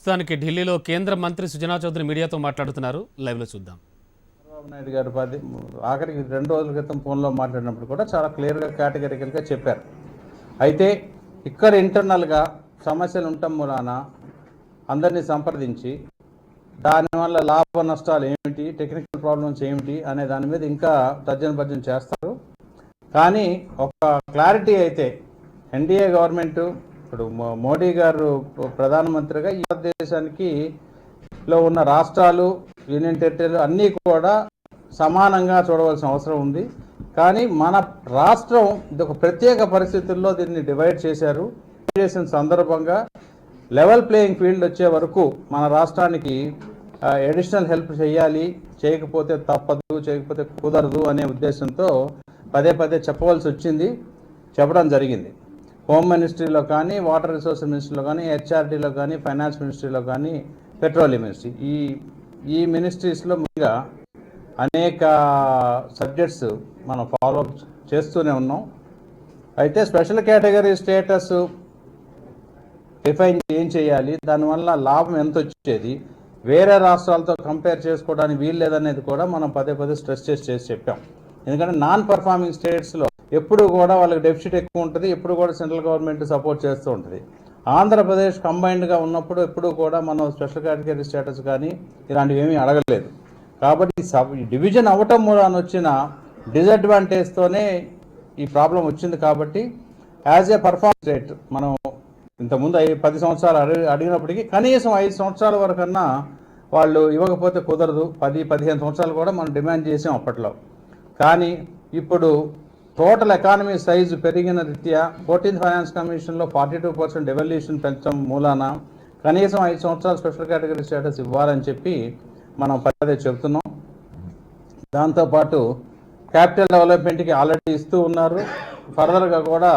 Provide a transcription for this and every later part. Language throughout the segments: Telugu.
ప్రస్తుతానికి ఢిల్లీలో కేంద్ర మంత్రి సుజనా చౌదరి మీడియాతో మాట్లాడుతున్నారు. లైవ్లో చూద్దాం. చంద్రబాబు నాయుడు గారు ఆఖరికి 2 రోజుల క్రితం ఫోన్లో మాట్లాడినప్పుడు కూడా చాలా క్లియర్గా కేటగిరికల్గా చెప్పారు. అయితే ఇక్కడ ఇంటర్నల్గా సమస్యలు ఉండటం మూలాన అందరినీ సంప్రదించి దానివల్ల లాభ నష్టాలు ఏమిటి, టెక్నికల్ ప్రాబ్లమ్స్ ఏమిటి అనే దాని మీద ఇంకా తర్జన చేస్తారు. కానీ ఒక క్లారిటీ అయితే ఎన్డీఏ గవర్నమెంటు ఇప్పుడు మోడీ గారు ప్రధానమంత్రిగా ఈ భారతదేశానికి లో ఉన్న రాష్ట్రాలు, యూనియన్ టెరిటరీలు అన్నీ కూడా సమానంగా చూడవలసిన అవసరం ఉంది. కానీ మన రాష్ట్రం ఇది ఒక ప్రత్యేక పరిస్థితుల్లో దీన్ని డివైడ్ చేశారు. చేసిన సందర్భంగా లెవెల్ ప్లేయింగ్ ఫీల్డ్ వచ్చే వరకు మన రాష్ట్రానికి అడిషనల్ హెల్ప్ చేయాలి, చేయకపోతే తప్పదు, చేయకపోతే కుదరదు అనే ఉద్దేశంతో పదే చెప్పవలసి వచ్చింది, చెప్పడం జరిగింది. హోమ్ మినిస్ట్రీలో కానీ, వాటర్ రిసోర్స్ మినిస్ట్రీలో కానీ, హెచ్ఆర్డీలో కానీ, ఫైనాన్స్ మినిస్ట్రీలో కానీ, పెట్రోలియం మినిస్ట్రీ ఈ మినిస్ట్రీస్లో ముందుగా అనేక సబ్జెక్ట్స్ మనం ఫాలో చేస్తూనే ఉన్నాం. అయితే స్పెషల్ కేటగిరీ స్టేటస్ డిఫైన్ ఏం చేయాలి, దానివల్ల లాభం ఎంత వచ్చేది, వేరే రాష్ట్రాలతో కంపేర్ చేసుకోవడానికి వీలు లేదనేది కూడా మనం పదే స్ట్రెస్ చేసి చెప్పాం. ఎందుకంటే నాన్ పర్ఫార్మింగ్ స్టేట్స్లో ఎప్పుడు కూడా వాళ్ళకి డెఫిసిట్ ఎక్కువ ఉంటుంది, ఎప్పుడు కూడా సెంట్రల్ గవర్నమెంట్ సపోర్ట్ చేస్తూ ఉంటుంది. ఆంధ్రప్రదేశ్ కంబైన్డ్గా ఉన్నప్పుడు ఎప్పుడు కూడా మనం స్పెషల్ కేటగిరీ స్టేటస్ కానీ ఇలాంటివి ఏమీ అడగలేదు. కాబట్టి డివిజన్ అవ్వటం మూలాన వచ్చిన డిసడ్వాంటేజ్తోనే ఈ ప్రాబ్లం వచ్చింది. కాబట్టి యాజ్ ఏ పర్ఫార్మెన్స్ స్టేట్ మనం ఇంతకుముందు 10 సంవత్సరాలు అడిగినప్పటికీ కనీసం 5 సంవత్సరాల వరకన్నా వాళ్ళు ఇవ్వకపోతే కుదరదు. 10-15 సంవత్సరాలు కూడా మనం డిమాండ్ చేసాం అప్పట్లో. కానీ ఇప్పుడు టోటల్ ఎకానమీ సైజు పెరిగిన రీత్యా 14th ఫైనాన్స్ కమిషన్లో 42% డెవల్యూషన్ పెంచడం మూలాన కనీసం 5 సంవత్సరాలు స్పెషల్ కేటగిరీ స్టేటస్ ఇవ్వాలని చెప్పి మనం పదే చెబుతున్నాం. దాంతోపాటు క్యాపిటల్ డెవలప్మెంట్కి ఆల్రెడీ ఇస్తూ ఉన్నారు. ఫర్దర్గా కూడా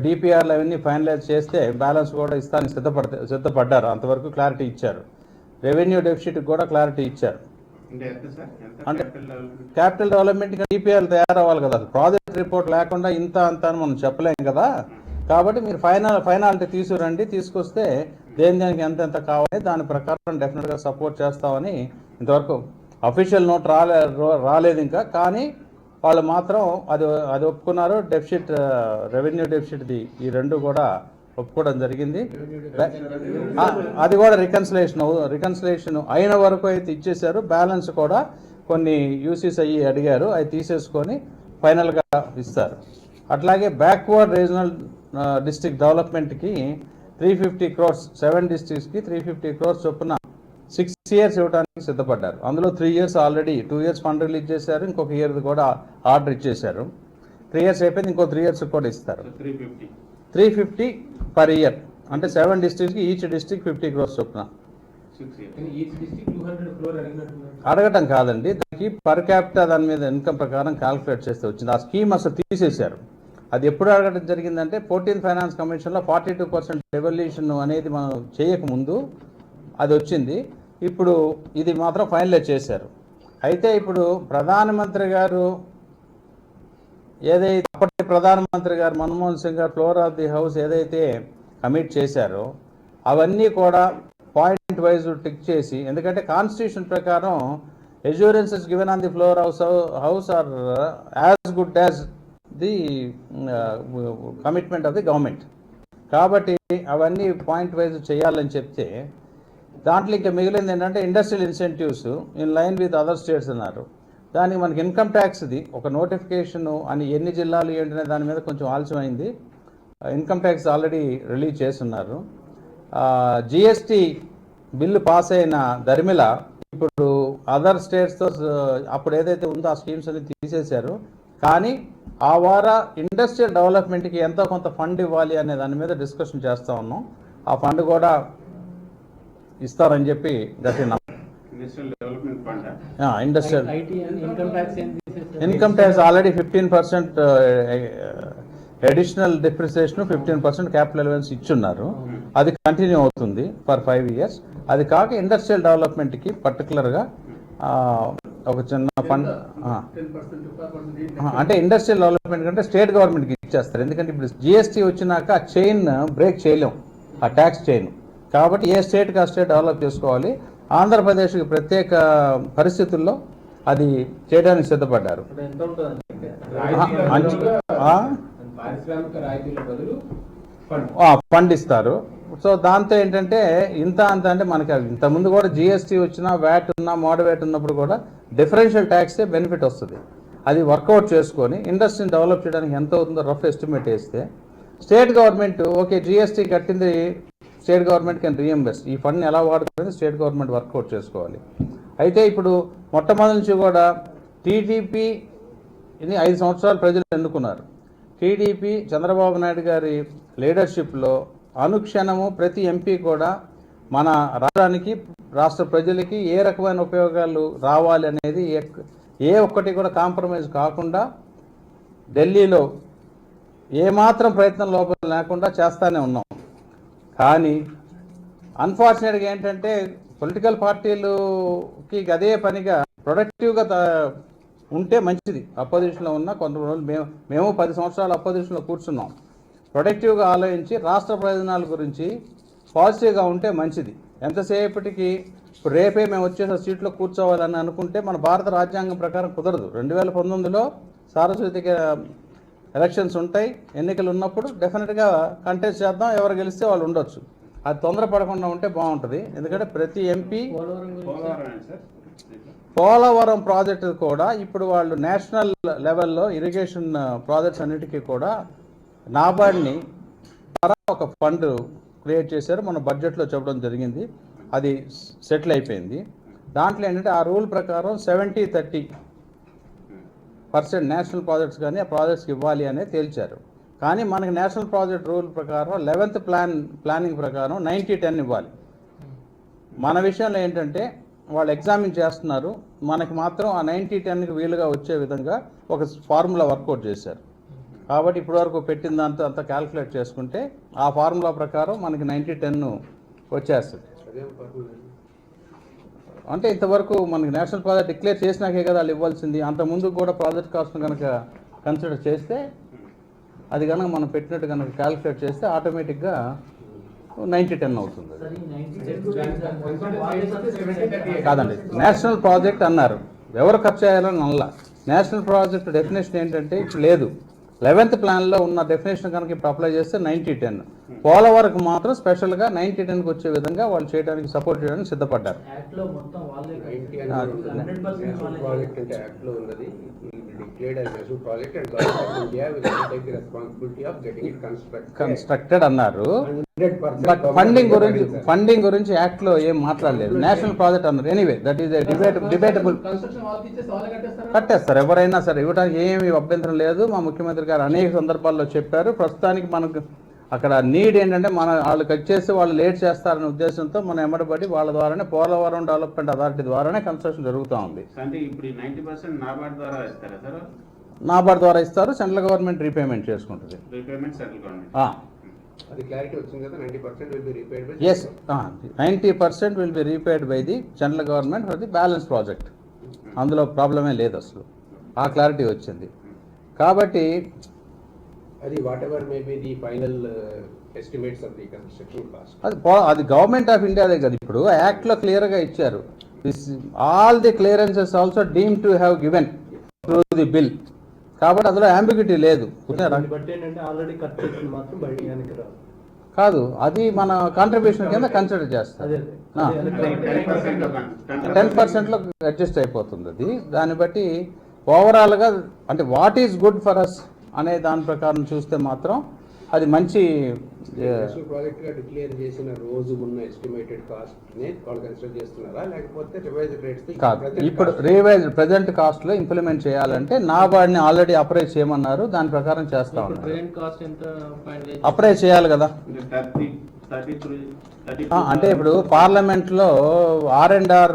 డిపిఆర్లు అవన్నీ ఫైనలైజ్ చేస్తే బ్యాలెన్స్ కూడా ఇస్తానికి సిద్ధపడ్డారు. అంతవరకు క్లారిటీ ఇచ్చారు. రెవెన్యూ డెఫిసిట్కి కూడా క్లారిటీ ఇచ్చారు. అంటే క్యాపిటల్ డెవలప్మెంట్కి డిపిఆర్లు తయారవ్వాలి కదా. ప్రాజెక్ట్ రిపోర్ట్ లేకుండా ఇంత అంత అని మనం చెప్పలేం కదా. కాబట్టి మీరు ఫైనాలిటీ తీసుకురండి, తీసుకొస్తే దేనికి ఎంత కావాలి దాని ప్రకారం డెఫినెట్గా సపోర్ట్ చేస్తామని ఇంతవరకు అఫీషియల్ నోట్ రాలేదు ఇంకా. కానీ వాళ్ళు మాత్రం అది ఒప్పుకున్నారు. డెఫిసిట్, రెవెన్యూ డెఫిసిట్ది ఈ రెండు కూడా ఒప్పుకోవడం జరిగింది. అది కూడా రికన్సిలేషన్ అయిన వరకు అయితే ఇచ్చేశారు. బ్యాలెన్స్ కూడా కొన్ని యూసీస్ అడిగారు, అవి తీసేసుకొని ఫైనల్గా ఇస్తారు. అట్లాగే బ్యాక్వర్డ్ రీజనల్ డిస్ట్రిక్ట్ డెవలప్మెంట్కి 350 crores 7 డిస్ట్రిక్ట్స్కి 350 crores చొప్పున 6 years ఇవ్వడానికి సిద్ధపడ్డారు. అందులో 3 years already 2 years fund release చేశారు, ఇంకొక ఇయర్ కూడా ఆర్డర్ ఇచ్చేశారు. 3 years అయిపోయింది, ఇంకో 3 years కూడా ఇస్తారు. 350 per year అంటే 7 డిస్ట్రిక్ట్స్కి ఈచ్ డిస్ట్రిక్ట్ 50 crores చొప్పున. అడగటం కాదండి, దానికి పర్ క్యాపిటల్ దాని మీద ఇన్కమ్ ప్రకారం క్యాల్కులేట్ చేస్తే వచ్చింది. ఆ స్కీమ్ అసలు తీసేశారు. అది ఎప్పుడు అడగడం జరిగిందంటే 14th ఫైనాన్స్ కమిషన్లో 42% డెవల్యూషన్ అనేది మనం చేయకముందు అది వచ్చింది. ఇప్పుడు ఇది మాత్రం ఫైనలైజ్ చేశారు. అయితే ఇప్పుడు ప్రధానమంత్రి గారు ఏదైతే అప్పటి ప్రధానమంత్రి గారు మన్మోహన్ సింగ్ గారు ఫ్లోర్ ఆఫ్ ది హౌస్ ఏదైతే కమిట్ చేశారో అవన్నీ కూడా పాయింట్ వైజ్ టిక్ చేసి, ఎందుకంటే కాన్స్టిట్యూషన్ ప్రకారం assurances given on the floor house are as good as the commitment of the government. కాబట్టి అవన్నీ పాయింట్ వైజ్ చేయాలని చెప్తే దాంట్లో ఇంకా మిగిలింది ఏంటంటే industrial incentives in line with other states అన్నారు. దానికి మనకి ఇన్కమ్ ట్యాక్స్ది ఒక నోటిఫికేషన్ అని ఎన్ని జిల్లాలు ఏంటనే దాని మీద కొంచెం ఆలస్యమైంది. ఇన్కమ్ ట్యాక్స్ ఆల్రెడీ రిలీజ్ చేస్తున్నారు. జిఎస్టీ బిల్లు పాస్ అయిన దరిమిల ఇప్పుడు అదర్ స్టేట్స్తో అప్పుడు ఏదైతే ఉందో ఆ స్కీమ్స్ అన్ని తీసేశారు. కానీ ఆ వారా ఇండస్ట్రియల్ డెవలప్మెంట్కి ఎంతో కొంత ఫండ్ ఇవ్వాలి అనే దాని మీద డిస్కషన్ చేస్తూ ఉన్నాం. ఆ ఫండ్ కూడా ఇస్తారని చెప్పి గట్టిన industrial income tax already 15% additional depreciation, 15% capital allowance ఇచ్చున్నారు. అది కంటిన్యూ అవుతుంది ఫర్ 5 years. అది కాక ఇండస్ట్రియల్ డెవలప్మెంట్కి పర్టికులర్గా ఒక చిన్న ఫండ్ అంటే ఇండస్ట్రియల్ డెవలప్మెంట్ కంటే స్టేట్ గవర్నమెంట్కి ఇచ్చేస్తారు. ఎందుకంటే ఇప్పుడు జిఎస్టీ వచ్చినాక ఆ చైన్ బ్రేక్ చేయలేం, ఆ ట్యాక్స్ చైన్. కాబట్టి ఏ స్టేట్కి ఆ స్టేట్ డెవలప్ చేసుకోవాలి. ఆంధ్రప్రదేశ్కి ప్రత్యేక పరిస్థితుల్లో అది చేయడానికి సిద్ధపడ్డారు. ఫండ్ ఇస్తారు. సో దాంతో ఏంటంటే ఇంత అంత అంటే మనకి ఇంతకుముందు కూడా జిఎస్టీ వచ్చినా, వ్యాట్ ఉన్నా, మోడవేట్ ఉన్నప్పుడు కూడా డిఫరెన్షియల్ ట్యాక్సే బెనిఫిట్ వస్తుంది. అది వర్కౌట్ చేసుకొని ఇండస్ట్రీని డెవలప్ చేయడానికి ఎంత అవుతుందో రఫ్ ఎస్టిమేట్ వేస్తే స్టేట్ గవర్నమెంట్ ఓకే జిఎస్టీ కట్టింది, స్టేట్ గవర్నమెంట్ కెన్ రీఎంబర్స్. ఈ ఫండ్ని ఎలా వాడుకునేది స్టేట్ గవర్నమెంట్ వర్కౌట్ చేసుకోవాలి. అయితే ఇప్పుడు మొట్టమొదటి నుంచి కూడా టీడీపీ ఇది 5 సంవత్సరాలు ప్రజలు ఎన్నుకున్నారు. టీడీపీ చంద్రబాబు నాయుడు గారి లీడర్షిప్లో అనుక్షణము ప్రతి ఎంపీ కూడా మన రాష్ట్రానికి, రాష్ట్ర ప్రజలకి ఏ రకమైన ఉపయోగాలు రావాలి అనేది ఏ ఒక్కటి కూడా కాంప్రమైజ్ కాకుండా ఢిల్లీలో ఏమాత్రం ప్రయత్నం లోపల లేకుండా చేస్తానే ఉన్నాం. కానీ అన్ఫార్చునేట్గా ఏంటంటే పొలిటికల్ పార్టీలుకి అదే పనిగా ప్రొడక్టివ్గా ఉంటే మంచిది. అపోజిషన్లో ఉన్న కొంత రోజులు మేము 10 సంవత్సరాలు అపోజిషన్లో కూర్చున్నాం. ప్రొడక్టివ్గా ఆలోచించి రాష్ట్ర ప్రయోజనాల గురించి పాజిటివ్గా ఉంటే మంచిది. ఎంతసేపటికి ఇప్పుడు రేపే మేము వచ్చేసే సీట్లో కూర్చోవాలని అనుకుంటే మన భారత రాజ్యాంగం ప్రకారం కుదరదు. 2019లో సార్వత్రిక ఎలక్షన్స్ ఉంటాయి, ఎన్నికలు ఉన్నప్పుడు డెఫినెట్గా కంటెస్ట్ చేద్దాం, ఎవరు గెలిస్తే వాళ్ళు ఉండొచ్చు. అది తొందరపడకుండా ఉంటే బాగుంటుంది. ఎందుకంటే ప్రతి ఎంపీ పోలవరం ప్రాజెక్టు కూడా ఇప్పుడు వాళ్ళు నేషనల్ లెవెల్లో ఇరిగేషన్ ప్రాజెక్ట్స్ అన్నిటికీ కూడా నాబార్డ్ని ద్వారా ఒక ఫండ్ క్రియేట్ చేశారు. మన బడ్జెట్లో చెప్పడం జరిగింది, అది సెటిల్ అయిపోయింది. దాంట్లో ఏంటంటే ఆ రూల్ ప్రకారం 70-30% నేషనల్ ప్రాజెక్ట్స్ కానీ ఆ ప్రాజెక్ట్స్కి ఇవ్వాలి అనేది తేల్చారు. కానీ మనకి నేషనల్ ప్రాజెక్ట్ రూల్ ప్రకారం 11th ప్లానింగ్ ప్రకారం 90-10 ఇవ్వాలి. మన విషయంలో ఏంటంటే వాళ్ళు ఎగ్జామిన్ చేస్తున్నారు, మనకి మాత్రం ఆ 90-10కి వీలుగా వచ్చే విధంగా ఒక ఫార్ములా వర్కౌట్ చేశారు. కాబట్టి ఇప్పటివరకు పెట్టిన దాంతో అంతా క్యాల్కులేట్ చేసుకుంటే ఆ ఫార్ములా ప్రకారం మనకి 90-10 వచ్చేస్తుంది. అంటే ఇంతవరకు మనకి నేషనల్ ప్రాజెక్ట్ డిక్లేర్ చేసినాకే కదా వాళ్ళు ఇవ్వాల్సింది. అంతకుముందు కూడా ప్రాజెక్ట్ కాస్ట్ను కనుక కన్సిడర్ చేస్తే అది కనుక మనం పెట్టినట్టు కనుక క్యాల్కులేట్ చేస్తే ఆటోమేటిక్గా 90-10 అవుతుంది. కాదండి, నేషనల్ ప్రాజెక్ట్ అన్నారు, ఎవరు ఖర్చు చేయాలని అనలా. నేషనల్ ప్రాజెక్ట్ డెఫినేషన్ ఏంటంటే ఇప్పుడు లేదు. 11th ప్లాన్లో ఉన్న డెఫినేషన్ కనుక ఇప్పుడు అప్లై చేస్తే 90-10. పోలవరకు మాత్రం స్పెషల్గా 90-10కి వచ్చే విధంగా వాళ్ళు చేయడానికి సపోర్ట్ చేయడానికి సిద్ధపడ్డారు. కన్స్ట్రక్టెడ్ అన్నారు. బట్ ఫండింగ్ గురించి యాక్ట్ లో ఏం మాట్లాడలేదు. నేషనల్ ప్రాజెక్ట్ అన్నారు. Anyway that is debatable. కట్టేస్తారు ఎవరైనా సరే, ఇవ్వడానికి ఏమి అభ్యంతరం లేదు. మా ముఖ్యమంత్రి గారు అనేక సందర్భాల్లో చెప్పారు. ప్రస్తుతానికి మనకు అక్కడ నీడ్ ఏంటంటే వాళ్ళు కట్ చేసి వాళ్ళు లేట్ చేస్తారనే ఉద్దేశంతో మనం ఎమ్మడబడి వాళ్ళ ద్వారానే పోలవరం డెవలప్మెంట్ అథారిటీ ద్వారానే కన్స్ట్రక్షన్ జరుగుతూ ఉంది. నాబార్డ్ ద్వారా ఇస్తారు, సెంట్రల్ గవర్నమెంట్ రీపేమెంట్ చేసుకుంటుంది. Yes, 90% will be repaid by the central government for the balance project. అందులో ప్రాబ్లమే లేదు, అసలు ఆ క్లారిటీ వచ్చింది. కాబట్టి అది whatever may be the final estimates of the construction cost. అది గవర్నమెంట్ ఆఫ్ ఇండియాదే కదా. ఇప్పుడు యాక్ట్లో క్లియర్గా ఇచ్చారు, all the clearances also deem to have given through the bill. కాబట్టి అందులో అంబిగ్యూటీ లేదు. కాదు, అది మన కాంట్రిబ్యూషన్ కింద కన్సిడర్ చేస్తారు. 10%లో అడ్జస్ట్ అయిపోతుంది అది. దాన్ని బట్టి ఓవరాల్గా అంటే what is good for us అనే దాని ప్రకారం చూస్తే మాత్రం అది మంచి ప్రాజెక్ట్ గా డిక్లేర్ చేసిన రోజు ఉన్న ఎస్టిమేటెడ్ కాస్ట్ ని వాళ్ళు కన్సిడర్ చేస్తున్నారా, లేకపోతే రివైజ్డ్ రేట్స్? కాదు, ఇప్పుడు రివైజ్ ప్రెజెంట్ కాస్ట్ లో ఇంప్లిమెంట్ చేయాలంటే నాబార్డ్ ని ఆల్రెడీ అప్రైజ్ చేయమన్నారు, దాని ప్రకారం చేస్తా ఉన్నారు. అప్రైజ్ చేయాలి కదా. అంటే ఇప్పుడు పార్లమెంట్ లో R&R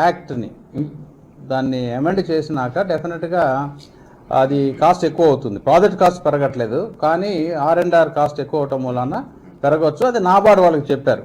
యాక్ట్ ని దాన్ని అమెండ్ చేసినాక డెఫినెట్ గా అది కాస్ట్ ఎక్కువ అవుతుంది. ప్రాజెక్ట్ కాస్ట్ పెరగట్లేదు, కానీ R&R కాస్ట్ ఎక్కువ అవటం వలన పెరగవచ్చు. అది నాబార్డ్ వాళ్ళకి చెప్పారు.